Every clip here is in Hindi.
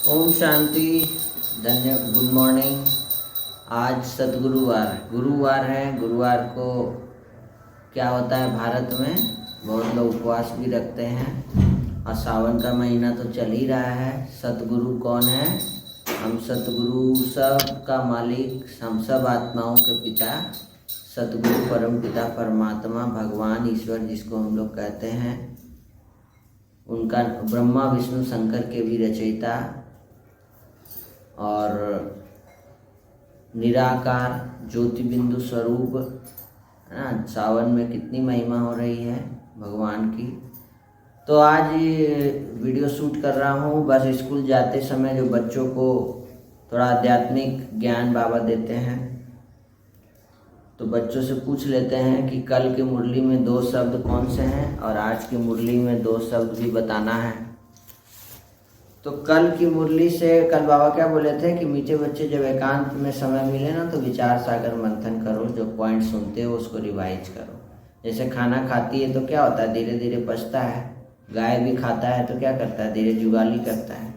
ओम शांति। Good morning. आज गुरुवार है। गुरुवार को क्या होता है, भारत में बहुत लोग उपवास भी रखते हैं और सावन का महीना तो चल ही रहा है। सतगुरु कौन है? हम सतगुरु सब का मालिक, हम सब आत्माओं के पिता सतगुरु परम पिता परमात्मा भगवान ईश्वर जिसको हम लोग कहते हैं, उनका ब्रह्मा विष्णु शंकर के भी रचयिता और निराकार ज्योति बिंदु स्वरूप है ना। सावन में कितनी महिमा हो रही है भगवान की। तो आज ये वीडियो शूट कर रहा हूँ। बस स्कूल जाते समय जो बच्चों को थोड़ा आध्यात्मिक ज्ञान बाबा देते हैं, तो बच्चों से पूछ लेते हैं कि कल की मुरली में 2 शब्द कौन से हैं और आज की मुरली में 2 शब्द भी बताना है। तो कल की मुरली से कल बाबा क्या बोले थे कि मीठे बच्चे जब एकांत में समय मिले ना तो विचार सागर मंथन करो, जो पॉइंट सुनते हो उसको रिवाइज करो। जैसे खाना खाती है तो क्या होता है, धीरे धीरे पचता है। गाय भी खाता है तो क्या करता है, धीरे जुगाली करता है।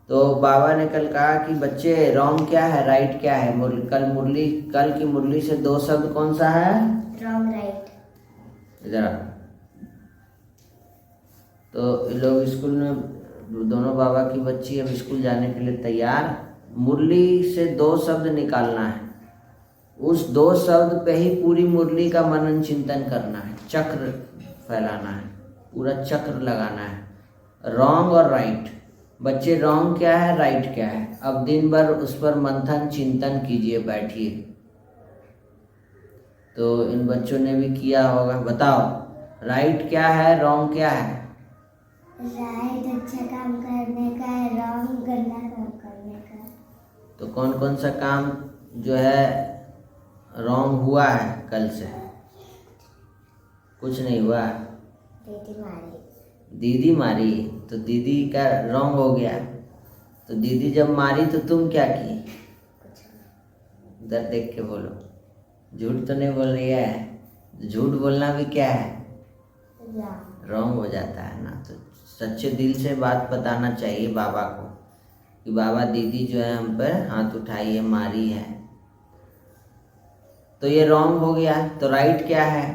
तो बाबा ने कल कहा कि बच्चे रॉन्ग क्या है, राइट क्या है। कल की मुरली से 2 शब्द कौन सा है? Wrong, right. इधर आ। तो लोग स्कूल में दोनों बाबा की बच्ची अब स्कूल जाने के लिए तैयार। मुरली से 2 शब्द निकालना है, उस 2 शब्द पे ही पूरी मुरली का मनन चिंतन करना है, चक्र फैलाना है, पूरा चक्र लगाना है। रॉन्ग और राइट। बच्चे रॉन्ग क्या है, राइट क्या है, अब दिन भर उस पर मंथन चिंतन कीजिए, बैठिए। तो इन बच्चों ने भी किया होगा। बताओ राइट क्या है, रॉन्ग क्या है? राइट अच्छा काम करने का है, रॉन्ग गंदा काम करने का। तो कौन कौन सा काम जो है रॉन्ग हुआ है कल से? कुछ नहीं हुआ। दीदी मारी तो दीदी का रॉन्ग हो गया। तो दीदी जब मारी तो तुम क्या की? इधर देख के बोलो, झूठ तो नहीं बोल रही है। झूठ बोलना भी क्या है, रॉन्ग हो जाता है ना। तो सच्चे दिल से बात बताना चाहिए बाबा को कि बाबा दीदी जो है हम पर हाथ उठाई है, मारी है। तो ये रॉन्ग हो गया। तो राइट क्या है?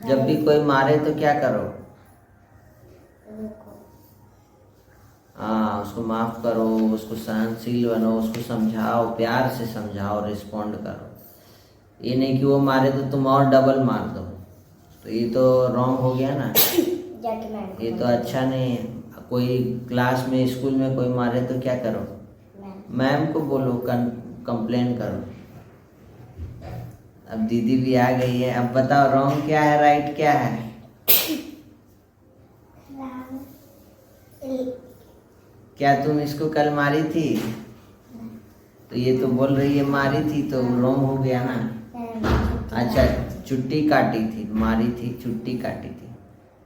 जब भी कोई मारे तो क्या करो? हाँ, उसको माफ करो, उसको सहनशील बनो, उसको समझाओ, प्यार से समझाओ, रिस्पॉन्ड करो। ये नहीं कि वो मारे तो तुम और डबल मार दो। तो ये तो रॉन्ग हो गया ना, ये तो अच्छा नहीं है। कोई क्लास में स्कूल में कोई मारे तो क्या करो? मैम को बोलो, कंप्लेन करो। अब दीदी भी आ गई है। अब बताओ रॉन्ग क्या है, राइट क्या है? क्या तुम इसको कल मारी थी? तो ये तो बोल रही है मारी थी, तो रॉन्ग हो गया ना। अच्छा, चुट्टी काटी थी, मारी थी, चुट्टी काटी थी।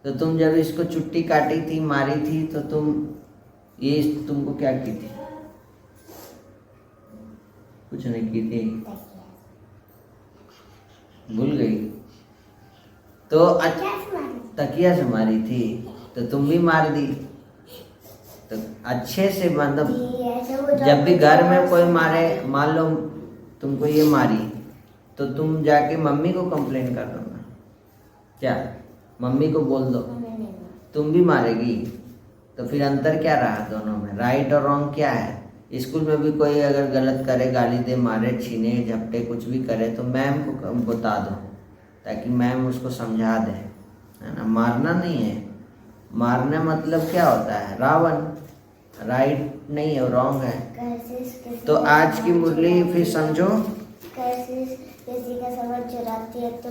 तो तुम जब इसको चुट्टी काटी थी, मारी थी, तो तुमको क्या की थी? कुछ नहीं की थी, भूल गई। तो तकिया से मारी थी, तो तुम भी मार दी। तो अच्छे से, मतलब जब भी घर में कोई मारे, मान लो तुमको ये मारी, तो तुम जाके मम्मी को कंप्लेन कर दो ना, क्या? मम्मी को बोल दो, तुम भी मारेगी। तो फिर अंतर क्या रहा दोनों में? राइट और रॉन्ग क्या है? स्कूल में भी कोई अगर गलत करे, गाली दे, मारे, छीने, झपटे कुछ भी करे, तो मैम को बता दो ताकि मैम उसको समझा दे, है ना। मारना नहीं है। मारना मतलब क्या होता है? रावण। राइट नहीं है, रॉन्ग है। तो आज की मुरली फिर समझो। किसी का सामान चुराती है तो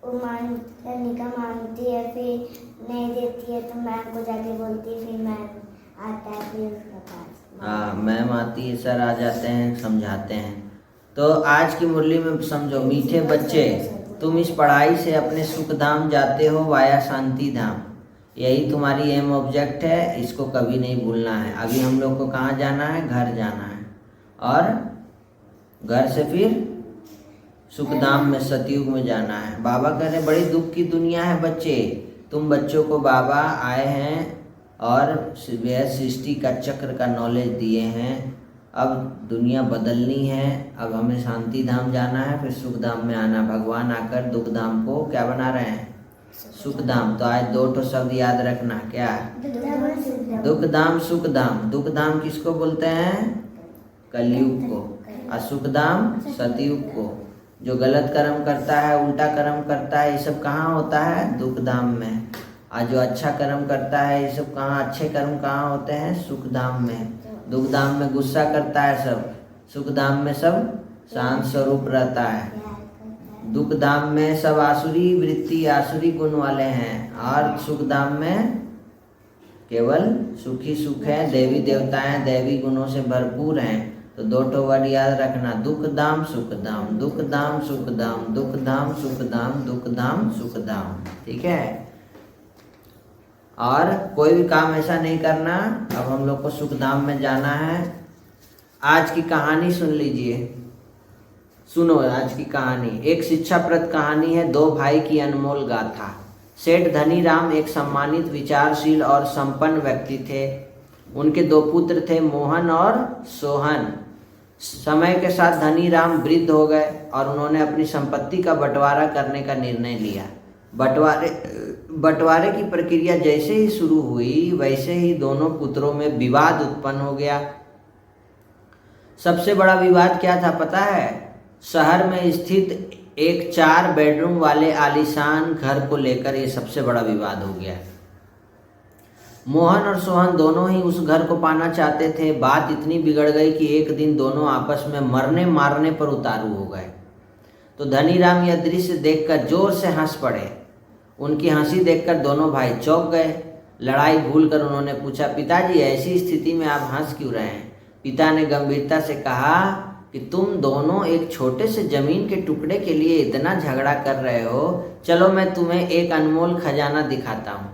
वो मांगती है, फिर नहीं देती है तो मैम को जाके बोलती है, फिर मैम आता है, फिर उसका पास। हाँ, मैम आती है, सर आ जाते हैं, समझाते हैं। तो आज की मुरली में समझो, मीठे बच्चे, तुम इस पढ़ाई से अपने सुख धाम जाते हो वाया शांति धाम। यही तुम्हारी एम ऑब्जेक्ट है, इसको कभी नहीं भूलना है। अभी हम लोग को कहाँ जाना है? घर जाना है, और घर से फिर सुखधाम में, सतयुग में जाना है। बाबा कह रहे बड़ी दुख की दुनिया है बच्चे। तुम बच्चों को बाबा आए हैं और वह सृष्टि का चक्र का नॉलेज दिए हैं। अब दुनिया बदलनी है, अब हमें शांति धाम जाना है, फिर सुख धाम में आना। भगवान आकर दुख धाम को क्या बना रहे हैं? सुख धाम। तो आज 2 शब्द याद रखना, क्या? दुख धाम सुख धाम। दुख धाम किसको बोलते हैं? कलयुग को। और सुख धाम सतयुग को। जो गलत कर्म करता है, उल्टा कर्म करता है, ये सब कहाँ होता है? दुख धाम में। और जो अच्छा कर्म करता है, ये सब कहाँ, अच्छे कर्म कहाँ होते हैं? सुख धाम में। दुख धाम में गुस्सा करता है सब, सुख धाम में सब शांत स्वरूप रहता है। दुख धाम में सब आसुरी वृत्ति, आसुरी गुण वाले हैं, और सुख धाम में केवल सुखी सुख है, देवी देवताएं दैवी गुणों से भरपूर हैं। तो 2 वर्ड याद रखना, दुख धाम सुख धाम, दुख धाम सुख धाम, दुख धाम सुख धाम, दुख धाम सुख धाम। ठीक है। और कोई भी काम ऐसा नहीं करना। अब हम लोग को सुख धाम में जाना है। आज की कहानी सुन लीजिए, सुनो आज की कहानी। एक शिक्षाप्रद कहानी है, 2 भाई की अनमोल गाथा। सेठ धनीराम एक सम्मानित, विचारशील और संपन्न व्यक्ति थे। उनके 2 पुत्र थे, मोहन और सोहन। समय के साथ धनीराम वृद्ध हो गए और उन्होंने अपनी संपत्ति का बंटवारा करने का निर्णय लिया। बंटवारे की प्रक्रिया जैसे ही शुरू हुई, वैसे ही दोनों पुत्रों में विवाद उत्पन्न हो गया। सबसे बड़ा विवाद क्या था पता है? शहर में स्थित एक 4 बेडरूम वाले आलीशान घर को लेकर ये सबसे बड़ा विवाद हो गया। मोहन और सोहन दोनों ही उस घर को पाना चाहते थे। बात इतनी बिगड़ गई कि एक दिन दोनों आपस में मरने मारने पर उतारू हो गए। तो धनीराम यह दृश्य देखकर जोर से हंस पड़े। उनकी हंसी देखकर दोनों भाई चौंक गए। लड़ाई भूलकर उन्होंने पूछा, पिताजी ऐसी स्थिति में आप हंस क्यों रहे हैं? पिता ने गंभीरता से कहा कि तुम दोनों एक छोटे से जमीन के टुकड़े के लिए इतना झगड़ा कर रहे हो। चलो मैं तुम्हें एक अनमोल खजाना दिखाता हूँ,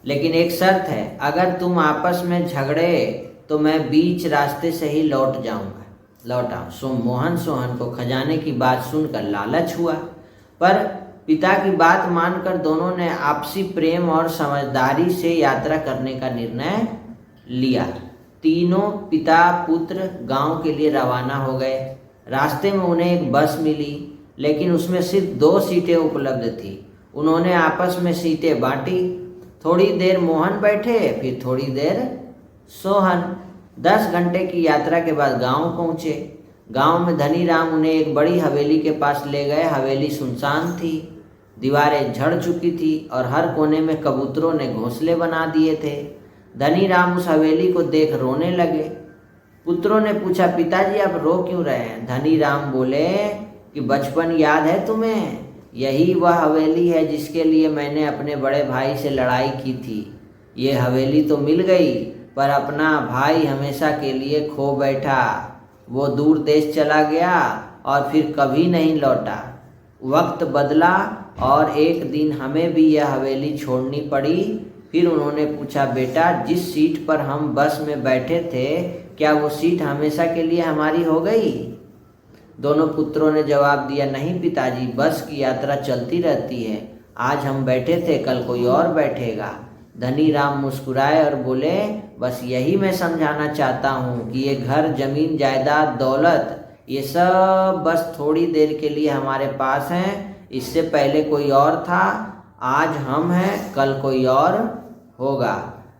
लेकिन एक शर्त है, अगर तुम आपस में झगड़े तो मैं बीच रास्ते से ही लौट आओ। मोहन सोहन को खजाने की बात सुनकर लालच हुआ, पर पिता की बात मानकर दोनों ने आपसी प्रेम और समझदारी से यात्रा करने का निर्णय लिया। तीनों पिता पुत्र गांव के लिए रवाना हो गए। रास्ते में उन्हें एक बस मिली, लेकिन उसमें सिर्फ 2 सीटें उपलब्ध थी। उन्होंने आपस में सीटें बांटी। थोड़ी देर मोहन बैठे, फिर थोड़ी देर सोहन। 10 घंटे की यात्रा के बाद गांव पहुंचे। गांव में धनीराम उन्हें एक बड़ी हवेली के पास ले गए। हवेली सुनसान थी, दीवारें झड़ चुकी थी और हर कोने में कबूतरों ने घोंसले बना दिए थे। धनीराम उस हवेली को देख रोने लगे। पुत्रों ने पूछा, पिताजी आप रो क्यों रहे हैं? धनीराम बोले कि बचपन याद है तुम्हें? यही वह हवेली है जिसके लिए मैंने अपने बड़े भाई से लड़ाई की थी। ये हवेली तो मिल गई, पर अपना भाई हमेशा के लिए खो बैठा। वो दूर देश चला गया और फिर कभी नहीं लौटा। वक्त बदला और एक दिन हमें भी यह हवेली छोड़नी पड़ी। फिर उन्होंने पूछा, बेटा जिस सीट पर हम बस में बैठे थे, क्या वो सीट हमेशा के लिए हमारी हो गई? दोनों पुत्रों ने जवाब दिया, नहीं पिताजी, बस की यात्रा चलती रहती है। आज हम बैठे थे, कल कोई और बैठेगा। धनीराम मुस्कुराए और बोले, बस यही मैं समझाना चाहता हूँ कि ये घर, जमीन, जायदाद, दौलत, ये सब बस थोड़ी देर के लिए हमारे पास हैं। इससे पहले कोई और था, आज हम हैं, कल कोई और होगा।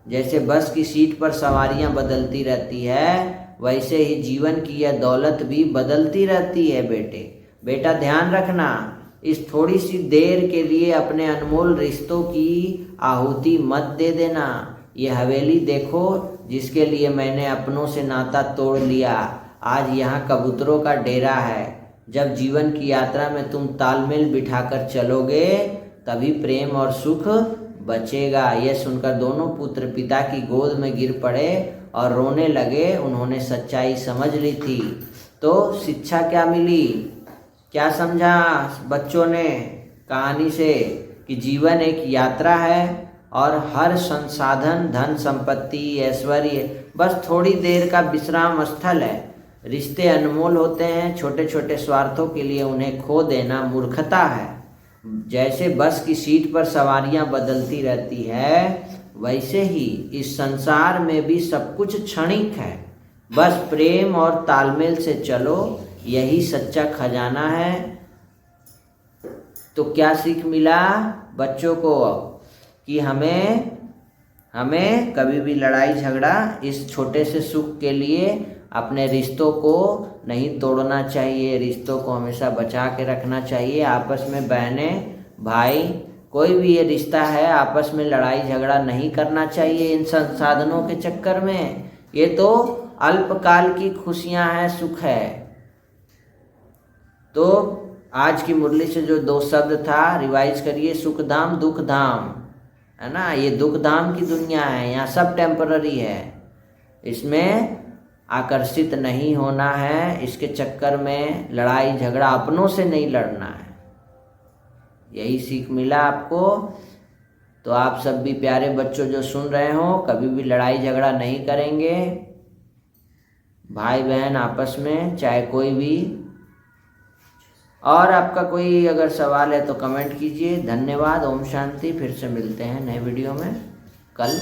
जैसे बस की सीट पर सवारियां बदलती रहती है, वैसे ही जीवन की यह दौलत भी बदलती रहती है। बेटा ध्यान रखना, इस थोड़ी सी देर के लिए अपने अनमोल रिश्तों की आहुति मत दे देना। ये हवेली देखो जिसके लिए मैंने अपनों से नाता तोड़ लिया, आज यहाँ कबूतरों का डेरा है। जब जीवन की यात्रा में तुम तालमेल बिठाकर चलोगे, तभी प्रेम और सुख बचेगा। यह सुनकर दोनों पुत्र पिता की गोद में गिर पड़े और रोने लगे। उन्होंने सच्चाई समझ ली थी। तो शिक्षा क्या मिली, क्या समझा बच्चों ने कहानी से? कि जीवन एक यात्रा है और हर संसाधन, धन संपत्ति, ऐश्वर्य बस थोड़ी देर का विश्राम स्थल है। रिश्ते अनमोल होते हैं, छोटे छोटे स्वार्थों के लिए उन्हें खो देना मूर्खता है। जैसे बस की सीट पर सवारियां बदलती रहती है, वैसे ही इस संसार में भी सब कुछ क्षणिक है। बस प्रेम और तालमेल से चलो, यही सच्चा खजाना है। तो क्या सीख मिला बच्चों को कि हमें कभी भी लड़ाई झगड़ा इस छोटे से सुख के लिए अपने रिश्तों को नहीं तोड़ना चाहिए, रिश्तों को हमेशा बचा के रखना चाहिए। आपस में बहनें भाई कोई भी ये रिश्ता है, आपस में लड़ाई झगड़ा नहीं करना चाहिए इन संसाधनों के चक्कर में। ये तो अल्पकाल की खुशियां हैं, सुख है। तो आज की मुरली से जो 2 शब्द था रिवाइज करिए, सुख धाम दुख धाम, है ना। ये दुख धाम की दुनिया है, यहाँ सब टेम्पररी है, इसमें आकर्षित नहीं होना है, इसके चक्कर में लड़ाई झगड़ा अपनों से नहीं लड़ना है। यही सीख मिला आपको। तो आप सब भी प्यारे बच्चों जो सुन रहे हो, कभी भी लड़ाई झगड़ा नहीं करेंगे भाई बहन आपस में, चाहे कोई भी। और आपका कोई अगर सवाल है तो कमेंट कीजिए। धन्यवाद। ओम शांति। फिर से मिलते हैं नए वीडियो में कल।